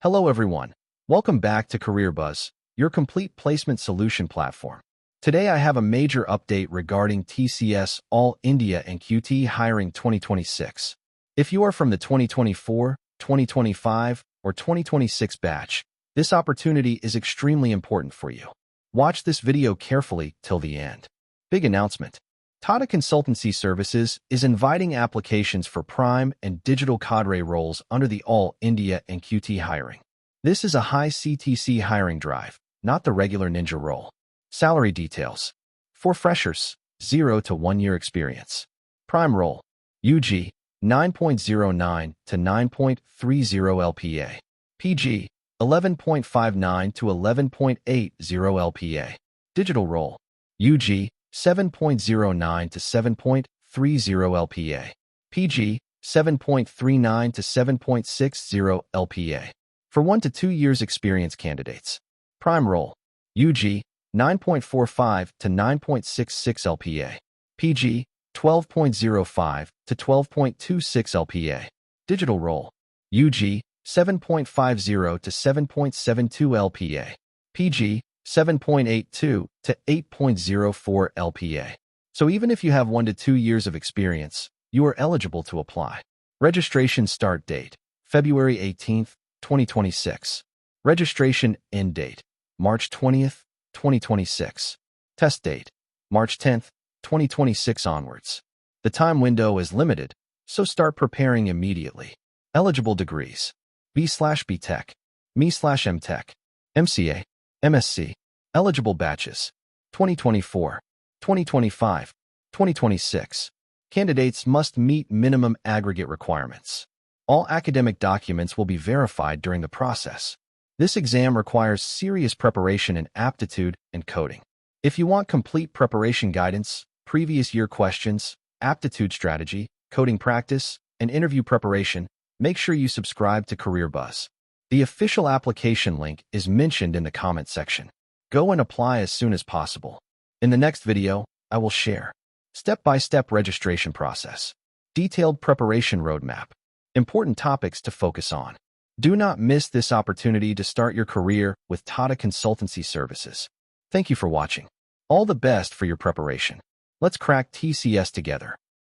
Hello everyone. Welcome back to Career Buzz, your complete placement solution platform. Today I have a major update regarding TCS All India NQT Hiring 2026. If you are from the 2024, 2025, or 2026 batch, this opportunity is extremely important for you. Watch this video carefully till the end. Big announcement. Tata Consultancy Services is inviting applications for prime and digital cadre roles under the All India NQT hiring. This is a high CTC hiring drive, not the regular ninja role. Salary details. For freshers, 0 to 1 year experience. Prime role, UG, 9.09 to 9.30 LPA. PG, 11.59 to 11.80 LPA. Digital role, UG, 7.09 to 7.30 LPA. PG, 7.39 to 7.60 LPA. For 1 to 2 years experience candidates. Prime role, UG, 9.45 to 9.66 LPA. PG, 12.05 to 12.26 LPA. Digital role, UG, 7.50 to 7.72 LPA. PG, 7.82 to 8.04 LPA. So even if you have 1 to 2 years of experience, you are eligible to apply. Registration start date, February 18th, 2026. Registration end date, March 20th, 2026. Test date, March 10th, 2026 onwards. The time window is limited, so start preparing immediately. Eligible degrees, B/Btech, ME/Mtech, MCA, MSC. Eligible batches, 2024, 2025, 2026. Candidates must meet minimum aggregate requirements. All academic documents will be verified during the process. This exam requires serious preparation in aptitude and coding. If you want complete preparation guidance, previous year questions, aptitude strategy, coding practice, and interview preparation, make sure you subscribe to Career Buzz. The official application link is mentioned in the comment section. Go and apply as soon as possible. In the next video, I will share step-by-step registration process, detailed preparation roadmap, important topics to focus on. Do not miss this opportunity to start your career with Tata Consultancy Services. Thank you for watching. All the best for your preparation. Let's crack TCS together.